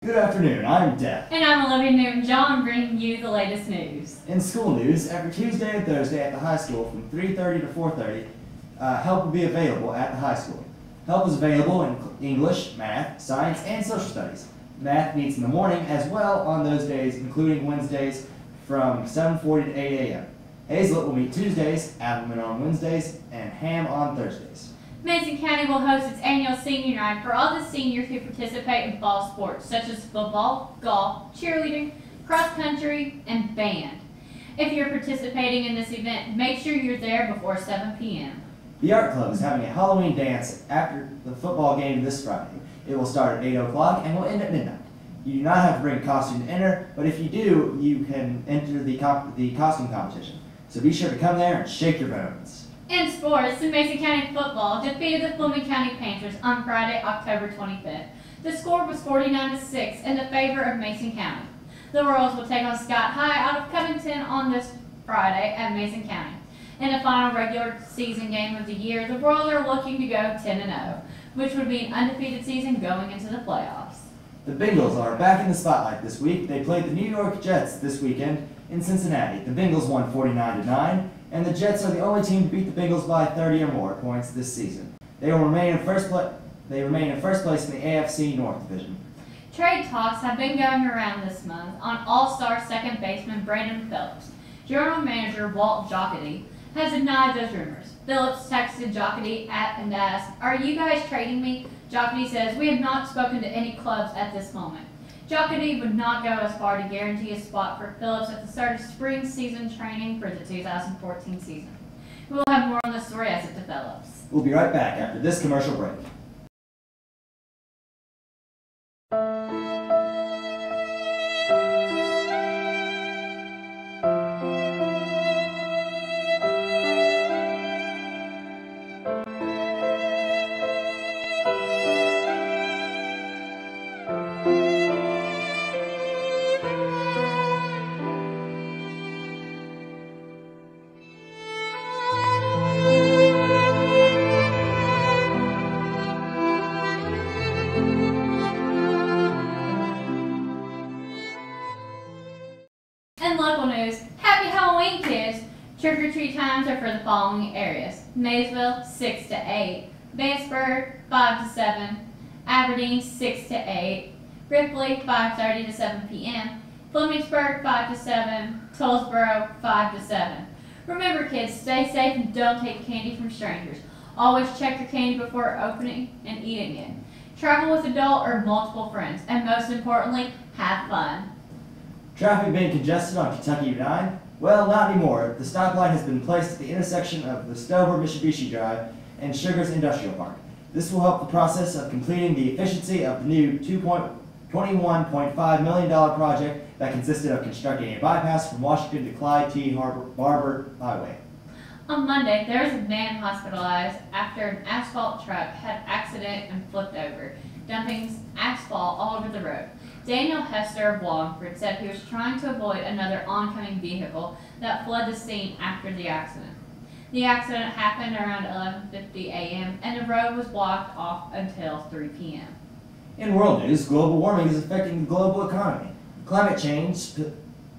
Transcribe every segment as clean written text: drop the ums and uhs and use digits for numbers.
Good afternoon, I'm Deb. And I'm Olivia Newton-John, bringing you the latest news. In school news, every Tuesday and Thursday at the high school from 3:30 to 4:30, help will be available at the high school. Help is available in English, math, science, and social studies. Math meets in the morning as well on those days, including Wednesdays from 7:40 to 8 a.m. Hazlet will meet Tuesdays, Appleman on Wednesdays, and Ham on Thursdays. Mason County will host its annual senior night for all the seniors who participate in fall sports such as football, golf, cheerleading, cross country, and band. If you're participating in this event, make sure you're there before 7 p.m. The Art Club is having a Halloween dance after the football game this Friday. It will start at 8 o'clock and will end at midnight. You do not have to bring a costume to enter, but if you do, you can enter the costume competition. So be sure to come there and shake your bones. In sports, the Mason County football defeated the Fleming County Panthers on Friday, October 25th. The score was 49-6 in the favor of Mason County. The Royals will take on Scott High out of Covington on this Friday at Mason County. In the final regular season game of the year, the Royals are looking to go 10-0, which would be an undefeated season going into the playoffs. The Bengals are back in the spotlight this week. They played the New York Jets this weekend in Cincinnati. The Bengals won 49-9. And the Jets are the only team to beat the Bengals by 30 or more points this season. They will remain in first place in the AFC North Division. Trade talks have been going around this month on All-Star second baseman Brandon Phillips. General Manager Walt Jocketty has denied those rumors. Phillips texted Jocketty and asked, "Are you guys trading me?" Jocketty says, "We have not spoken to any clubs at this moment." Jocketty would not go as far to guarantee a spot for Phillips at the start of spring season training for the 2014 season. We will have more on this story as it develops. We'll be right back after this commercial break. In local news, happy Halloween, kids! Trick-or-treat times are for the following areas: Maysville, 6 to 8, Vanceburg, 5 to 7, Aberdeen, 6 to 8, Ripley, 5:30 to 7 p.m., Flemingsburg, 5 to 7, Tollsboro, 5 to 7. Remember, kids, stay safe and don't take candy from strangers. Always check your candy before opening and eating it. Travel with adult or multiple friends, and most importantly, have fun. Traffic being congested on Kentucky 9? Well, not anymore. The stoplight has been placed at the intersection of the Stover Mitsubishi Drive and Sugars Industrial Park. This will help the process of completing the efficiency of the new $21.5 million project that consisted of constructing a bypass from Washington to Clyde T. Barber Highway. On Monday, there was a man hospitalized after an asphalt truck had accident and flipped over, dumping asphalt all over the road. Daniel Hester of Wallingford said he was trying to avoid another oncoming vehicle that fled the scene after the accident. The accident happened around 11:50 a.m. and the road was blocked off until 3 p.m. In world news, global warming is affecting the global economy. Climate change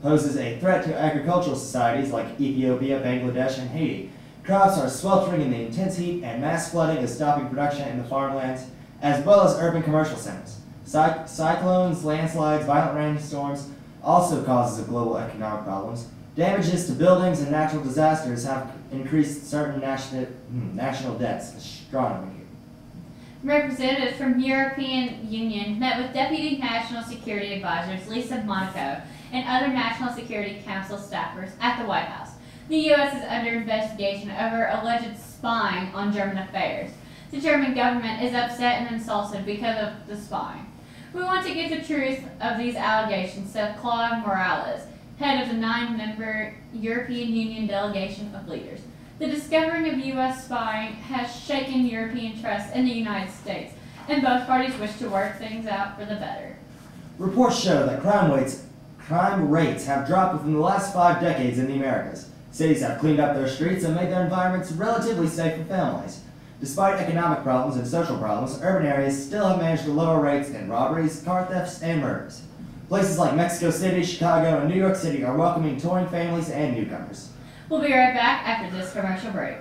poses a threat to agricultural societies like Ethiopia, Bangladesh, and Haiti. Crops are sweltering in the intense heat, and mass flooding is stopping production in the farmlands, as well as urban commercial centers. Cyclones, landslides, violent rainstorms also causes of global economic problems. Damages to buildings and natural disasters have increased certain national debts astronomically. Representatives from the European Union met with Deputy National Security Advisors Lisa Monaco and other National Security Council staffers at the White House. The U.S. is under investigation over alleged spying on German affairs. The German government is upset and insulted because of the spying. "We want to get the truth of these allegations," said Claude Morales, head of the 9-member European Union delegation of leaders. The discovering of U.S. spying has shaken European trust in the United States, and both parties wish to work things out for the better. Reports show that crime rates have dropped within the last 5 decades in the Americas. Cities have cleaned up their streets and made their environments relatively safe for families. Despite economic problems and social problems, urban areas still have managed to lower rates in robberies, car thefts, and murders. Places like Mexico City, Chicago, and New York City are welcoming touring families and newcomers. We'll be right back after this commercial break.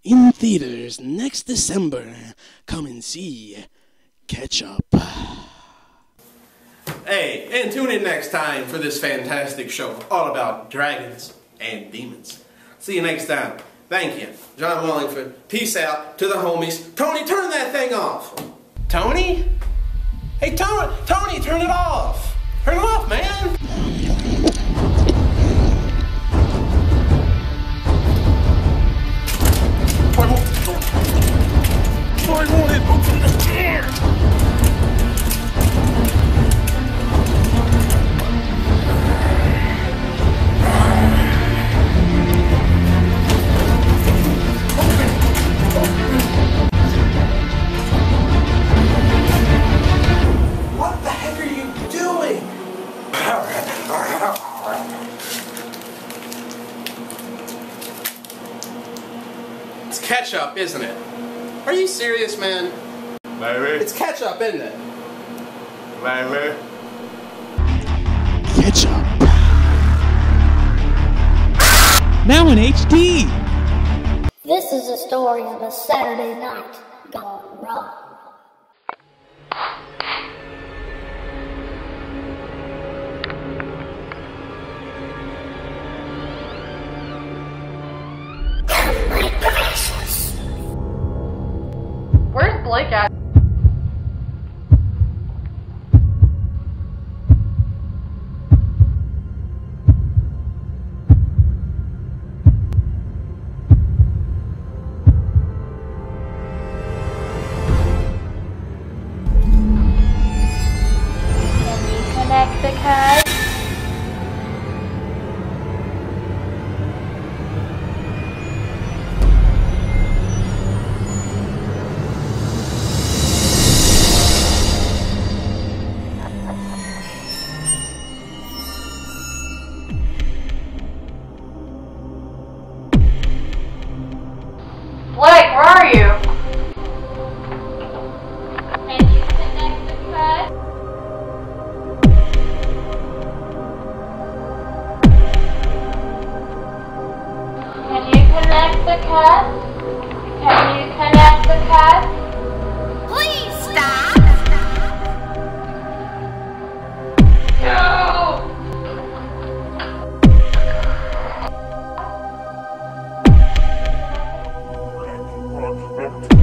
In theaters next December, come and see Ketchup. Hey, and tune in next time for this fantastic show all about dragons and demons. See you next time. Thank you. John Wallingford. Peace out to the homies. Tony, turn that thing off. Tony? Hey, Tony, turn it off. Turn it off, man. I want it. Open the door. What the heck are you doing? It's ketchup, isn't it? Are you serious, man? Maybe. It's ketchup, isn't it? Maybe. Ketchup. Now in HD. This is a story of a Saturday night gone wrong. My precious. Where's Blake at? Can you connect the card? Blake, where are you? Can you connect the card? Can you connect the card? Can you connect the card? Please stop! No!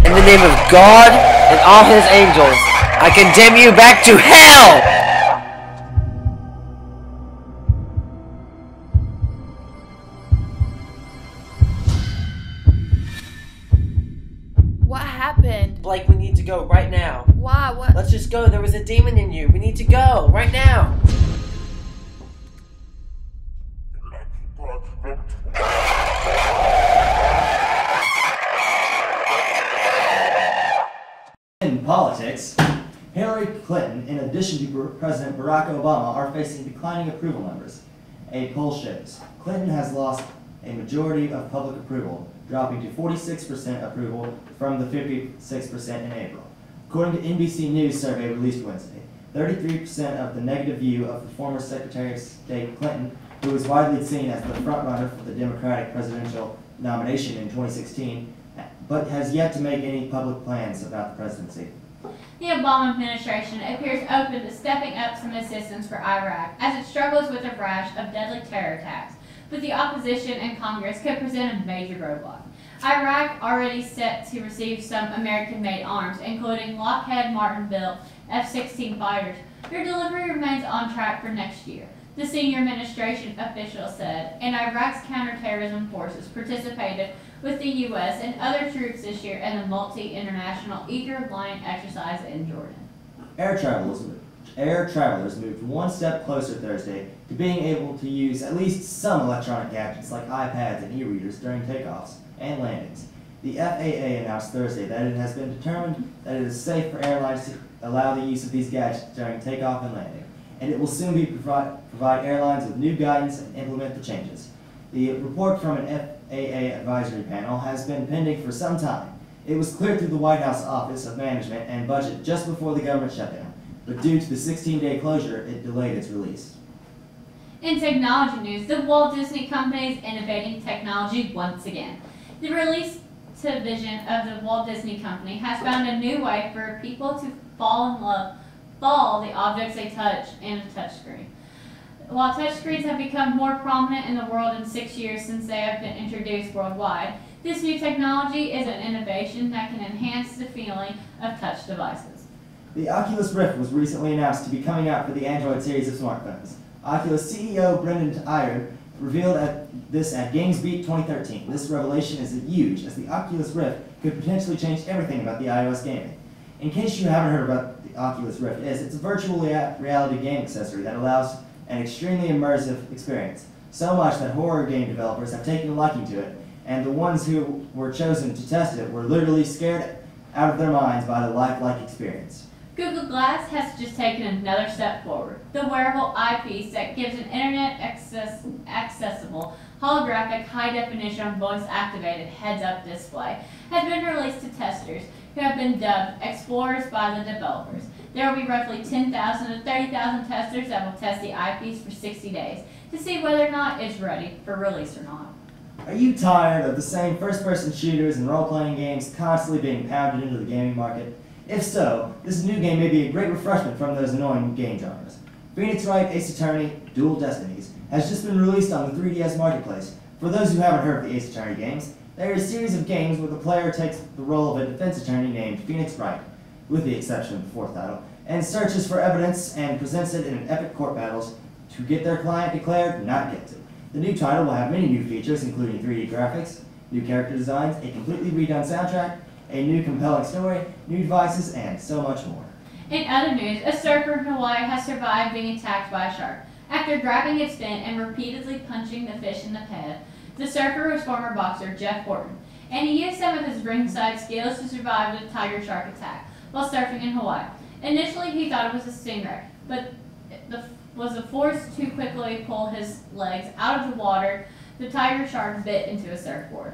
In the name of God and all his angels, I condemn you back to hell! What happened? Blake, we need to go right now. Why? What? Let's just go. There was a demon in you. We need to go right now. In politics, Hillary Clinton, in addition to President Barack Obama, are facing declining approval numbers. A poll shows Clinton has lost a majority of public approval, dropping to 46% approval from the 56% in April. According to NBC News survey released Wednesday, 33% of the negative view of the former Secretary of State Clinton, who was widely seen as the frontrunner for the Democratic presidential nomination in 2016, but has yet to make any public plans about the presidency. The Obama administration appears open to stepping up some assistance for Iraq as it struggles with a rash of deadly terror attacks, but the opposition and Congress could present a major roadblock. Iraq already set to receive some American-made arms, including Lockheed Martin-built F-16 fighters. Their delivery remains on track for next year, the senior administration official said, and Iraq's counterterrorism forces participated with the U.S. and other troops this year in the multi-international Eager Lion exercise in Jordan. Air travelers moved one step closer Thursday to being able to use at least some electronic gadgets like iPads and e-readers during takeoffs and landings. The FAA announced Thursday that it has been determined that it is safe for airlines to allow the use of these gadgets during takeoff and landing, and it will soon be provide airlines with new guidance and implement the changes. The report from an FAA advisory panel has been pending for some time. It was cleared through the White House Office of Management and Budget just before the government shutdown, but due to the 16-day closure, it delayed its release. In technology news, the Walt Disney Company is innovating technology once again. The release division of the Walt Disney Company has found a new way for people to follow the objects they touch in a touchscreen. While touchscreens have become more prominent in the world in 6 years since they have been introduced worldwide, this new technology is an innovation that can enhance the feeling of touch devices. The Oculus Rift was recently announced to be coming out for the Android series of smartphones. Oculus CEO Brendan Iyer revealed this at GamesBeat 2013. This revelation is huge, as the Oculus Rift could potentially change everything about the iOS gaming. In case you haven't heard about the Oculus Rift, it's a virtual reality game accessory that allows an extremely immersive experience, so much that horror game developers have taken a liking to it, and the ones who were chosen to test it were literally scared out of their minds by the lifelike experience. Google Glass has just taken another step forward. The wearable eyepiece that gives an internet-accessible, holographic, high-definition, voice-activated heads-up display has been released to testers who have been dubbed explorers by the developers. There will be roughly 10,000 to 30,000 testers that will test the eyepiece for 60 days to see whether or not it's ready for release or not. Are you tired of the same first-person shooters and role-playing games constantly being pounded into the gaming market? If so, this new game may be a great refreshment from those annoying game genres. Phoenix Wright Ace Attorney Dual Destinies has just been released on the 3DS Marketplace. For those who haven't heard of the Ace Attorney games, they are a series of games where the player takes the role of a defense attorney named Phoenix Wright, with the exception of the fourth title, and searches for evidence and presents it in an epic court battles to get their client declared not guilty. The new title will have many new features, including 3D graphics, new character designs, a completely redone soundtrack, a new compelling story, new devices, and so much more. In other news, a surfer in Hawaii has survived being attacked by a shark. After grabbing its fin and repeatedly punching the fish in the head, the surfer was former boxer Jeff Horton, and he used some of his ringside skills to survive the tiger shark attack while surfing in Hawaii. Initially, he thought it was a stingray, but was forced to quickly pull his legs out of the water. The tiger shark bit into a surfboard.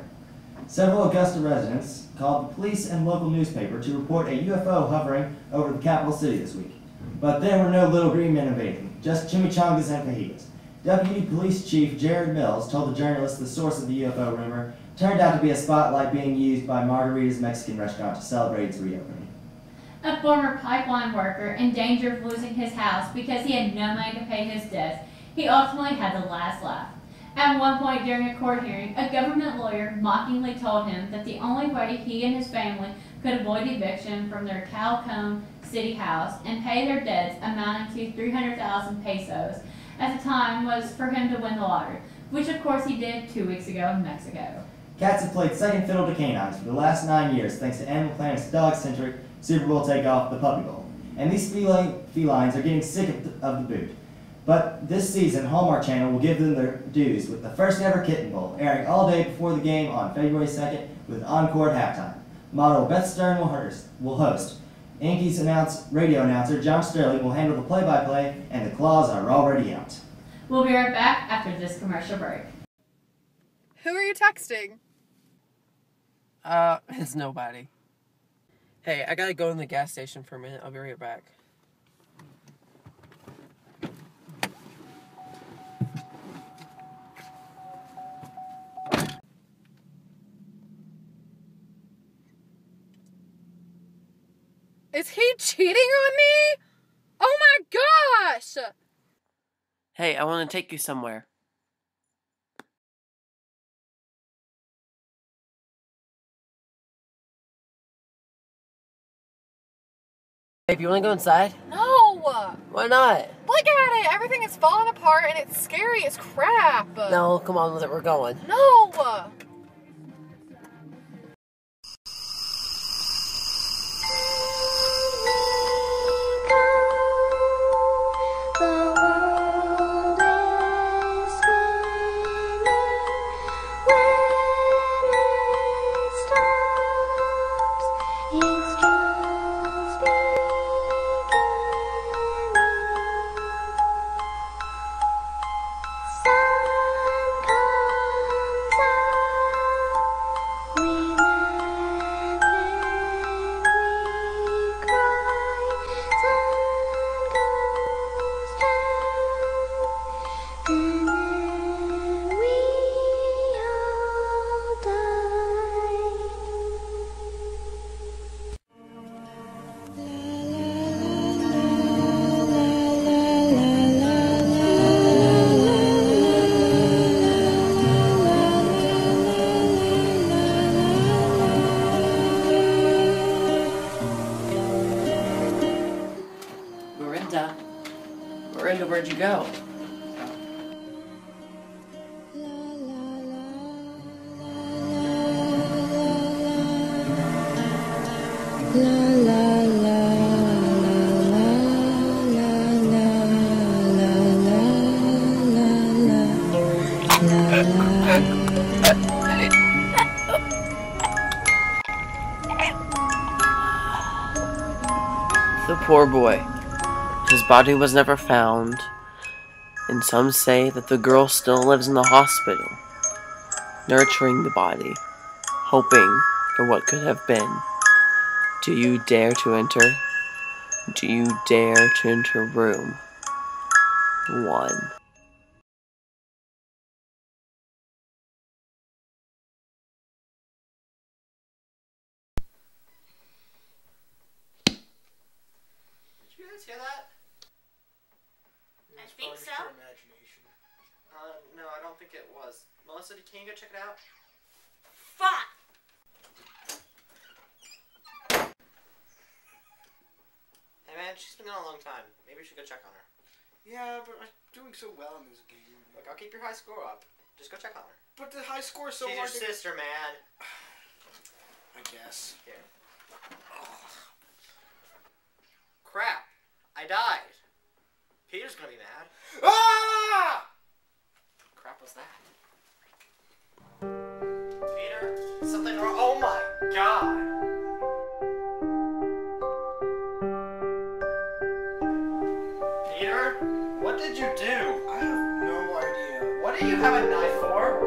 Several Augusta residents called the police and local newspaper to report a UFO hovering over the capital city this week. But there were no little green men invading, just chimichangas and fajitas. Deputy Police Chief Jared Mills told the journalist the source of the UFO rumor turned out to be a spotlight being used by Margarita's Mexican restaurant to celebrate its reopening. A former pipeline worker in danger of losing his house because he had no money to pay his debts, he ultimately had the last laugh. At one point during a court hearing, a government lawyer mockingly told him that the only way he and his family could avoid eviction from their Calcone city house and pay their debts amounting to 300,000 pesos at the time was for him to win the lottery, which of course he did 2 weeks ago in Mexico. Cats have played second fiddle to canines for the last 9 years thanks to Animal Planet's dog-centric Super Bowl takeoff, the Puppy Bowl. And these felines are getting sick of the boot. But this season, Hallmark Channel will give them their dues with the first ever Kitten Bowl, airing all day before the game on February 2nd with encore at halftime. Model Beth Stern will host. Yankees radio announcer John Sterling will handle the play-by-play, and the claws are already out. We'll be right back after this commercial break. Who are you texting? It's nobody. Hey, I gotta go in the gas station for a minute. I'll be right back. Is he cheating on me? Oh my gosh! Hey, I want to take you somewhere. Babe, you want to go inside? No! Why not? Look at it! Everything is falling apart and it's scary as crap! No, come on with it, we're going. No! Sun comes out. you go? The poor boy. His body was never found, and some say that the girl still lives in the hospital, nurturing the body, hoping for what could have been. Do you dare to enter? Do you dare to enter room 1? Did you guys hear that? I think so. Imagination. No, I don't think it was. Melissa, can you go check it out? Fuck! Hey man, she's been gone a long time. Maybe we should go check on her. Yeah, but I'm doing so well in this game. Look, I'll keep your high score up. Just go check on her. But the high score is so She's hard your to... sister, man. I guess. Here. Crap. I died. Peter's gonna be mad. Ah! Crap was that? Peter? Something wrong? Oh my god! Peter? What did you do? I have no idea. What do you have a knife for?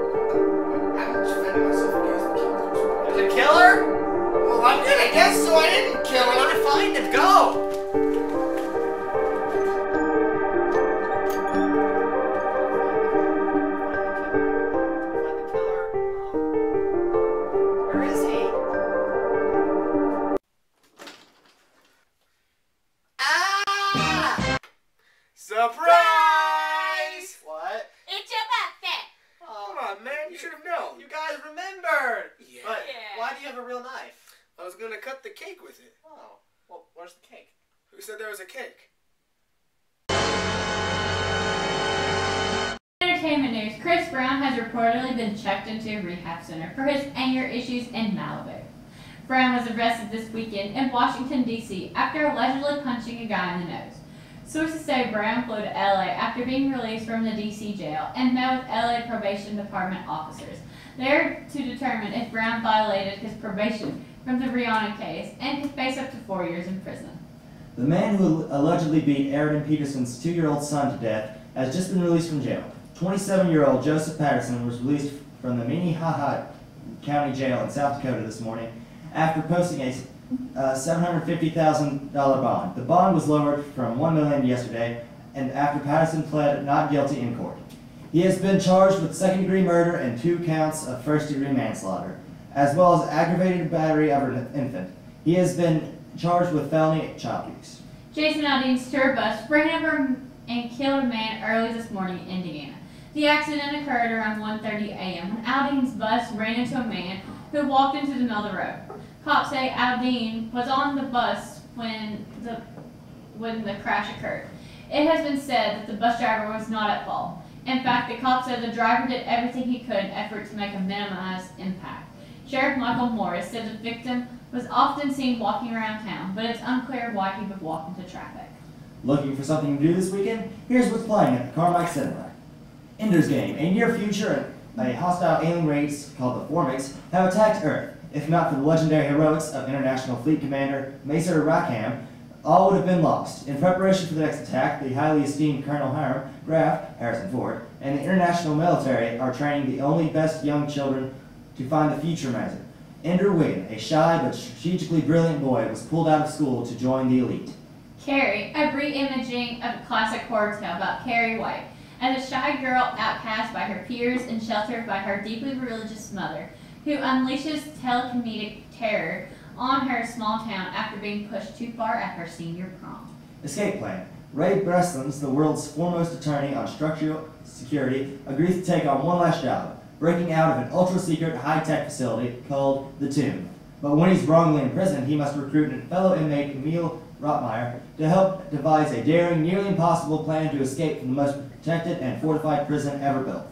I'm just defending myself against the killers. There's a killer? Well, I'm gonna guess so I didn't kill We her. need to find him. Go! Where is he? Ah! Surprise! What? It's your birthday! Come on, man. You should have known. You guys remembered! Yeah. But Yeah. why do you have a real knife? I was gonna cut the cake with it. Oh, well, where's the cake? Who said there was a cake? Entertainment news. Chris Brown has reportedly been checked into a rehab center for his anger issues in Malibu. Brown was arrested this weekend in Washington, D.C. after allegedly punching a guy in the nose. Sources say Brown flew to L.A. after being released from the D.C. jail and met with L.A. Probation Department officers. They are to determine if Brown violated his probation from the Rihanna case and could face up to 4 years in prison. The man who allegedly beat Aaron Peterson's 2-year-old son to death has just been released from jail. 27-year-old Joseph Patterson was released from the Minnehaha County Jail in South Dakota this morning after posting a $750,000 bond. The bond was lowered from $1 million yesterday, and after Patterson pled not guilty in court. He has been charged with second-degree murder and 2 counts of first-degree manslaughter, as well as aggravated battery of an infant. He has been charged with felony child abuse. Jason Aldean's tour bus ran over and killed a man early this morning in Indiana. The accident occurred around 1:30 a.m. when Aldean's bus ran into a man who walked into the middle of the road. Cops say Aldean was on the bus when the crash occurred. It has been said that the bus driver was not at fault. In fact, the cops said the driver did everything he could in an effort to make a minimized impact. Sheriff Michael Morris said the victim was often seen walking around town, but it's unclear why he would walk into traffic. Looking for something to do this weekend? Here's what's playing at the Carmike Cinema. Ender's Game. In near future, a hostile alien race called the Formics have attacked Earth. If not for the legendary heroics of International Fleet Commander Macer Rackham, all would have been lost. In preparation for the next attack, the highly esteemed Colonel Hiram Graf, Harrison Ford, and the international military are training the only best young children to find the future Mazer. Ender Wiggin, a shy but strategically brilliant boy, was pulled out of school to join the elite. Carrie, a re-imaging of a classic horror tale about Carrie White, as a shy girl outcast by her peers and sheltered by her deeply religious mother, who unleashes telecomedic terror on her small town after being pushed too far at her senior prom. Escape Plan. Ray Breslins, the world's foremost attorney on structural security, agrees to take on one last job, breaking out of an ultra-secret high-tech facility called The Tomb. But when he's wrongly imprisoned, he must recruit a fellow inmate, Camille Rottmeyer to help devise a daring, nearly impossible plan to escape from the most protected and fortified prison ever built.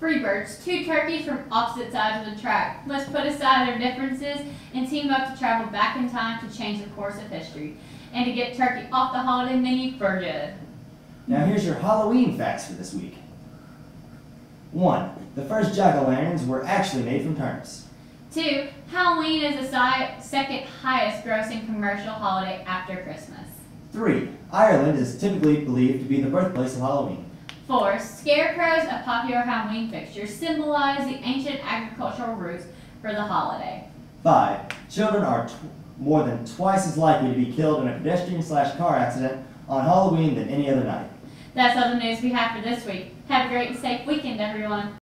Freebirds, two turkeys from opposite sides of the track, must put aside their differences and team up to travel back in time to change the course of history and to get turkey off the holiday menu for good. Now here's your Halloween facts for this week. 1. The first jack-o'-lanterns were actually made from turnips. 2. Halloween is the second highest grossing commercial holiday after Christmas. 3. Ireland is typically believed to be the birthplace of Halloween. 4. Scarecrows, a popular Halloween fixture, symbolize the ancient agricultural roots for the holiday. 5. Children are more than twice as likely to be killed in a pedestrian/car accident on Halloween than any other night. That's all the news we have for this week. Have a great and safe weekend, everyone.